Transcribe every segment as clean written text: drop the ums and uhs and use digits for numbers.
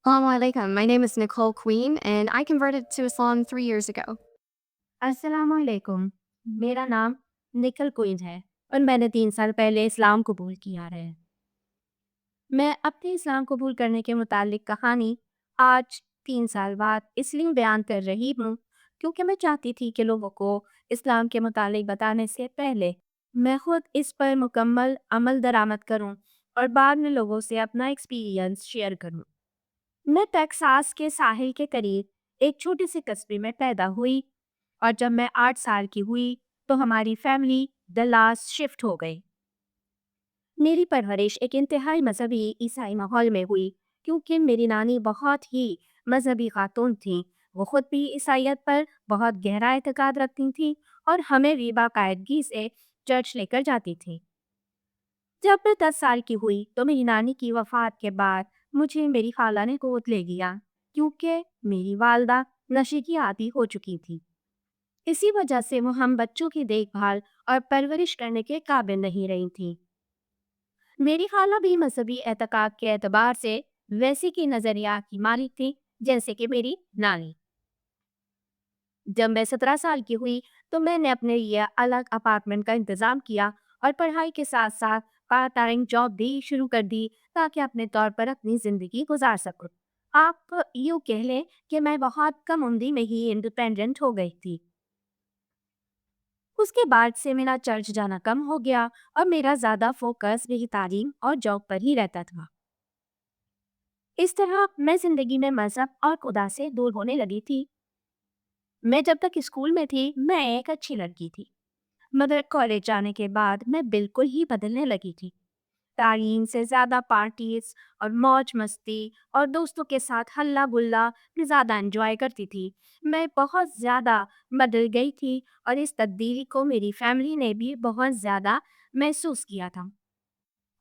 Assalamu alaikum. My name is Nicole Queen, and I converted to Islam 3 years ago. अस्सलाम वालेकुम। मेरा नाम निकल क्वीन है और मैंने 3 साल पहले इस्लाम कबूल किया है। मैं अपने इस्लाम कबूल करने के मुतालिक कहानी आज 3 साल बाद इसलिए बयान कर रही हूँ क्योंकि मैं चाहती थी कि लोगों को इस्लाम के मुतालिक बताने से पहले मैं खुद इस पर मुकम्मल अमल दरामद करूँ और बाद में लोगों से अपना एक्सपीरियंस शेयर करूँ। मैं टेक्सास के साहिल के करीब एक छोटे से कस्बे में पैदा हुई और जब मैं 8 साल की हुई तो हमारी फैमिली दलास शिफ्ट हो गई। मेरी परवरिश एक इंतहाई मजहबी ईसाई माहौल में हुई क्योंकि मेरी नानी बहुत ही मजहबी खातून थी। वो खुद भी ईसाइयत पर बहुत गहरा एतकाद रखती थी और हमें भी बाकायदगी से चर्च लेकर जाती थी। जब मैं 10 साल की हुई तो मेरी नानी की वफात के बाद मुझे मेरी खाला ने गोद ले लिया क्योंकि मेरी वालदा नशे की आदी हो चुकी थी। इसी वजह से वो हम बच्चों की देखभाल और परवरिश करने के काबिल नहीं रही थी। मेरी खाला भी मजहबी एतकाद के एतबार से वैसी की नजरिया की मालिक थी जैसे कि मेरी नानी। जब मैं 17 साल की हुई तो मैंने अपने लिए अलग अपार्टमेंट का इंतजाम किया और पढ़ाई के साथ साथ पार्ट टाइम जॉब भी शुरू कर दी ताकि अपने तौर पर अपनी जिंदगी गुजार सकूं। आप यूँ कह लें कि मैं बहुत कम उम्र में ही इंडिपेंडेंट हो गई थी। उसके बाद से मेरा चर्च जाना कम हो गया और मेरा ज़्यादा फोकस मेरी तालीम और जॉब पर ही रहता था। इस तरह मैं ज़िंदगी में मज़हब और खुदा से दूर होने लगी थी। मैं जब तक स्कूल में थी मैं एक अच्छी लड़की थी, मगर कॉलेज जाने के बाद मैं बिल्कुल ही बदलने लगी थी। तालीम से ज़्यादा पार्टीज और मौज मस्ती और दोस्तों के साथ हल्ला गुल्ला में ज़्यादा एंजॉय करती थी। मैं बहुत ज़्यादा बदल गई थी और इस तब्दीली को मेरी फैमिली ने भी बहुत ज़्यादा महसूस किया था।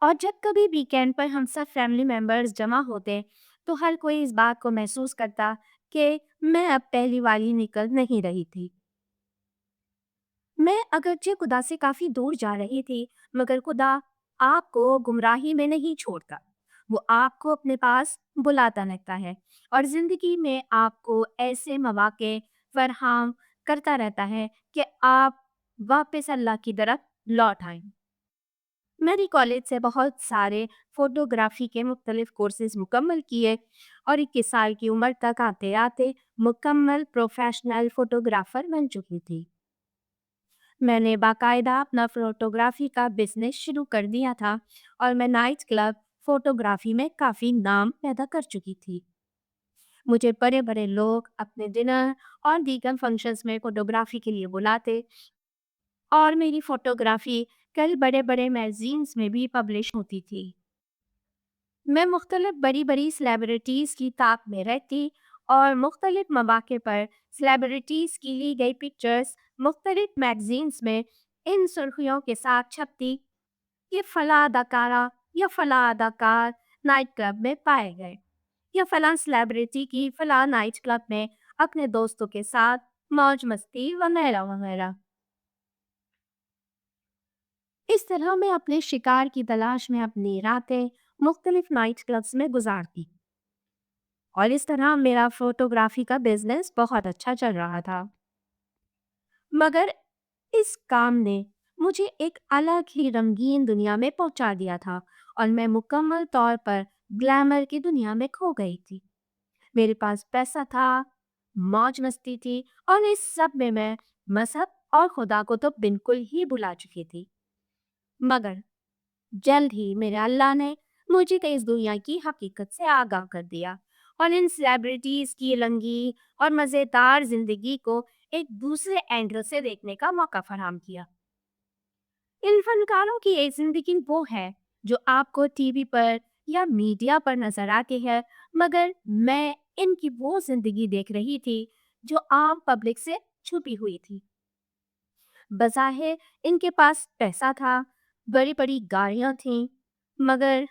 और जब कभी वीकेंड पर हम सब फैमिली मेम्बर्स जमा होते तो हर कोई इस बात को महसूस करता कि मैं अब पहली वाली निकल नहीं रही थी। मैं अगरचे खुदा से काफ़ी दूर जा रही थी, मगर खुदा आपको गुमराही में नहीं छोड़ता। वो आपको अपने पास बुलाता रहता है और ज़िंदगी में आपको ऐसे मौके फराहम करता रहता है कि आप वापस अल्लाह की तरफ लौट आएँ। मैंने कॉलेज से बहुत सारे फ़ोटोग्राफ़ी के मुख्तलिफ़ कोर्सेज़ मुकम्मल किए और 21 साल की उम्र तक आते-आते मुकम्मल प्रोफ़ेशनल फ़ोटोग्राफ़र बन चुकी थी। मैंने बाकायदा अपना फ़ोटोग्राफ़ी का बिज़नेस शुरू कर दिया था और मैं नाइट क्लब फ़ोटोग्राफ़ी में काफ़ी नाम पैदा कर चुकी थी। मुझे बड़े-बड़े लोग अपने डिनर और दीगर फंक्शंस में फ़ोटोग्राफ़ी के लिए बुलाते और मेरी फ़ोटोग्राफ़ी कई बड़े-बड़े मैगज़ीन्स में भी पब्लिश होती थी। मैं मुख्तलिफ बड़ी-बड़ी सेलिब्रिटीज़ की ताक में रहती और मुख्तलिफ मौके पर सेलिब्रिटीज़ की ली गई पिक्चर्स मुख्तलिफ मैगज़ीन्स में इन सुर्खियों के साथ छपती कि फ़लाँ अदाकारा या फ़लाँ अदाकार नाइट क्लब में पाए गए या फ़लाँ सेलिब्रिटी की फ़लाँ नाइट क्लब में अपने दोस्तों के साथ मौज मस्ती वगैरह वगैरह। इस तरह मैं अपने शिकार की तलाश में अपनी रातें मुख्तलिफ नाइट क्लब्स में गुजारती और इस तरह मेरा फोटोग्राफी का बिजनेस बहुत अच्छा चल रहा था। मगर इस काम ने मुझे एक अलग ही रंगीन दुनिया में पहुंचा दिया था और मैं मुकम्मल तौर पर ग्लैमर की दुनिया में खो गई थी। मेरे पास पैसा था, मौज मस्ती थी और इस सब में मैं मजहब और खुदा को तो बिल्कुल ही भुला चुकी थी। मगर जल्द ही मेरे अल्लाह ने मुझे इस दुनिया की हकीकत से आगाह कर दिया और इन सेलिब्रिटीज की रंगी और मज़ेदार जिंदगी को एक दूसरे एंगल से देखने का मौका फराहम किया। इन फनकारों की एक जिंदगी वो है जो आपको टीवी पर या मीडिया पर नजर आती है, मगर मैं इनकी वो जिंदगी देख रही थी जो आम पब्लिक से छुपी हुई थी। बज़ाहिर इनके पास पैसा था, बड़ी-बड़ी गाड़ियाँ थीं, मगर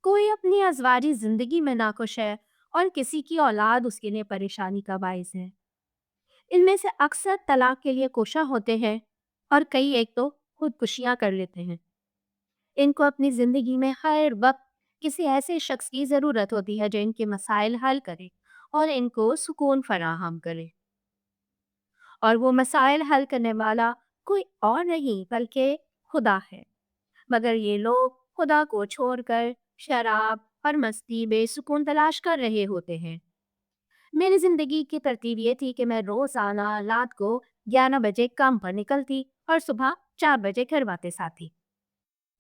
कोई अपनी अज़वारी ज़िंदगी में नाखुश है और किसी की औलाद उसके लिए परेशानी का बाइस है। इनमें से अक्सर तलाक के लिए कोशा होते हैं और कई एक तो खुदकुशियाँ कर लेते हैं। इनको अपनी ज़िंदगी में हर वक्त کسی ایسے شخص کی ضرورت ہوتی ہے جو ان کے مسائل حل کرے اور ان کو سکون فراہم کرے، اور وہ مسائل حل کرنے والا کوئی اور نہیں بلکہ خدا ہے۔ مگر یہ لوگ خدا کو چھوڑ کر شراب اور مستی میں سکون تلاش کر رہے ہوتے ہیں۔ میری زندگی کی ترتیب یہ تھی کہ میں روزانہ رات کو 11 بجے کام پر نکلتی اور صبح 4 بجے گھر واپس آتی۔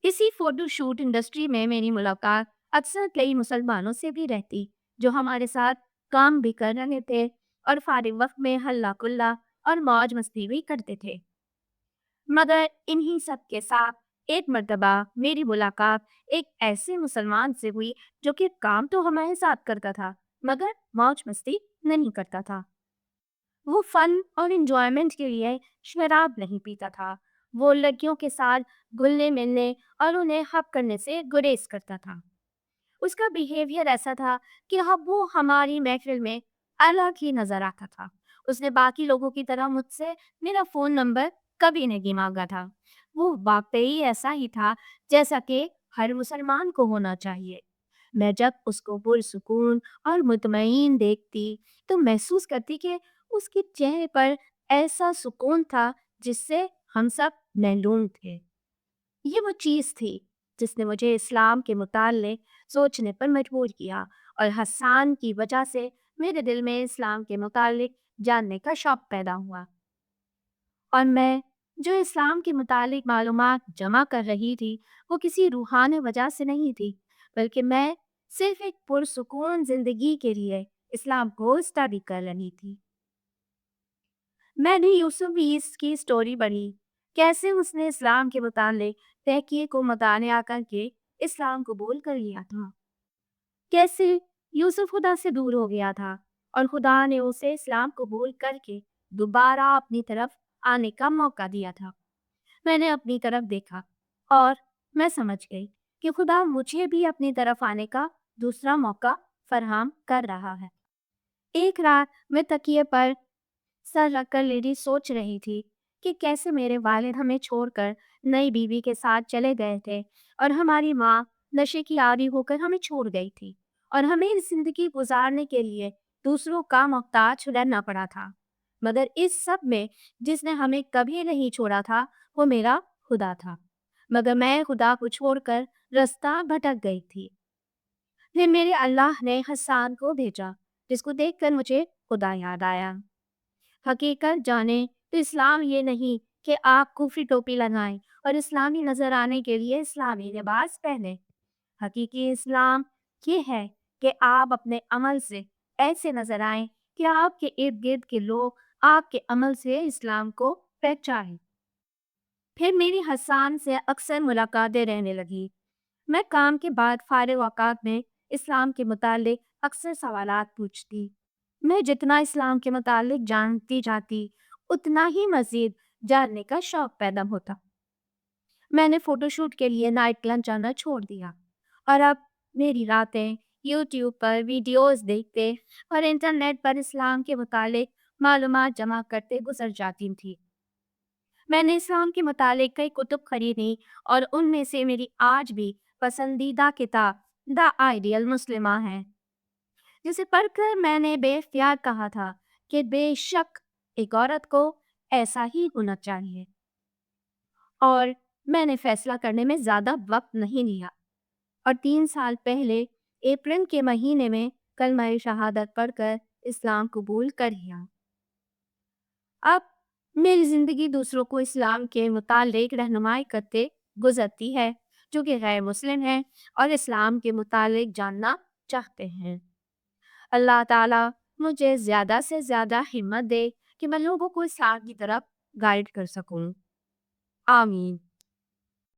اسی فوٹو شوٹ انڈسٹری میں میری ملاقات اکثر کئی مسلمانوں سے بھی رہتی جو ہمارے ساتھ کام بھی کر رہے تھے اور فارغ وقت میں ہلا کلا اور موج مستی بھی کرتے تھے۔ مگر انہی سب کے ساتھ ایک مرتبہ میری ملاقات ایک ایسے مسلمان سے ہوئی جو کہ کام تو ہمارے ساتھ کرتا تھا مگر موج مستی نہیں کرتا تھا۔ وہ فن اور انجوائمنٹ کے لیے شراب نہیں پیتا تھا، وہ لڑکیوں کے ساتھ گلنے ملنے اور انہیں حق کرنے سے گریز کرتا تھا۔ اس کا بیہیویئر ایسا تھا کہ اب وہ ہماری محفل میں الگ ہی نظر آتا تھا۔ اس نے باقی لوگوں کی طرح مجھ سے میرا فون نمبر کبھی نہیں مانگا تھا۔ وہ واقعی ایسا ہی تھا جیسا کہ ہر مسلمان کو ہونا چاہیے۔ میں جب اس کو پرسکون اور مطمئن دیکھتی تو محسوس کرتی کہ اس کے چہرے پر ایسا سکون تھا جس سے ہم سب محروم تھے۔ یہ وہ چیز تھی جس نے مجھے اسلام کے متعلق سوچنے پر مجبور کیا، اور حسان کی وجہ سے میرے دل میں اسلام کے متعلق جاننے کا شوق پیدا ہوا، اور میں جو اسلام کے متعلق معلومات جمع کر رہی تھی وہ کسی روحانی وجہ سے نہیں تھی، بلکہ میں صرف ایک پرسکون زندگی کے لیے اسلام کو اسٹڈی کر رہی تھی۔ میں نے یوسف عیس کی سٹوری پڑھی، کیسے اس نے اسلام کے متعلق تحقیق و مطالعہ کر کے اسلام قبول کر لیا تھا، کیسے یوسف خدا سے دور ہو گیا تھا اور خدا نے اسے اسلام قبول کر کے دوبارہ اپنی طرف آنے کا موقع دیا تھا۔ میں نے اپنی طرف دیکھا اور میں سمجھ گئی کہ خدا مجھے بھی اپنی طرف آنے کا دوسرا موقع فراہم کر رہا ہے۔ ایک رات میں تکیے پر سر رکھ کر لیڈی سوچ رہی تھی کہ کیسے میرے والد ہمیں چھوڑ کر نئی بیوی کے ساتھ چلے گئے تھے اور ہماری ماں نشے کی عادی ہو کر ہمیں چھوڑ گئی تھی اور ہمیں زندگی گزارنے کے لیے دوسروں کا محتاج رہنا پڑا تھا، مگر اس سب میں جس نے ہمیں کبھی نہیں چھوڑا تھا وہ میرا خدا تھا، مگر میں خدا کو چھوڑ کر رستہ بھٹک گئی تھی۔ پھر میرے اللہ نے حسان کو بھیجا جس کو دیکھ کر مجھے خدا یاد آیا۔ حقیقت جانے تو اسلام یہ نہیں کہ آپ کفری ٹوپی لگائیں اور اسلامی نظر آنے کے لیے اسلامی لباس پہنیں۔ حقیقی اسلام یہ ہے کہ آپ اپنے عمل سے ایسے نظر آئیں کہ آپ کے ارد گرد کے لوگ آپ کے عمل سے اسلام کو پہچانیں۔ پھر میری حسان سے اکثر ملاقاتیں رہنے لگی۔ میں کام کے بعد فارغ اوقات میں اسلام کے متعلق اکثر سوالات پوچھتی۔ میں جتنا اسلام کے متعلق جانتی جاتی اتنا ہی مزید جاننے کا شوق پیدا ہوتا۔ میں نے فوٹو شوٹ کے لیے نائٹ کلب جانا چھوڑ دیا اور اب میری راتیں یوٹیوب پر ویڈیوز دیکھتے اور انٹرنیٹ پر اسلام کے متعلق معلومات جمع کرتے گزر جاتی تھی۔ میں نے اسلام کے متعلق کئی کتب خریدی اور ان میں سے میری آج بھی پسندیدہ کتاب دا آئیڈیل مسلمہ ہے، جسے پڑھ کر میں نے بے اختیار کہا تھا کہ بے شک ایک عورت کو ایسا ہی ہونا چاہیے، اور میں نے فیصلہ کرنے میں زیادہ وقت نہیں لیا اور 3 سال پہلے اپریل کے مہینے میں کلمہ شہادت پڑھ کر اسلام قبول کر لیا۔ اب میری زندگی دوسروں کو اسلام کے متعلق رہنمائی کرتے گزرتی ہے جو کہ غیر مسلم ہیں اور اسلام کے متعلق جاننا چاہتے ہیں۔ اللہ تعالیٰ مجھے زیادہ سے زیادہ ہمت دے کہ میں لوگوں کو اسلام کی طرف گائیڈ کر سکوں۔ آمین۔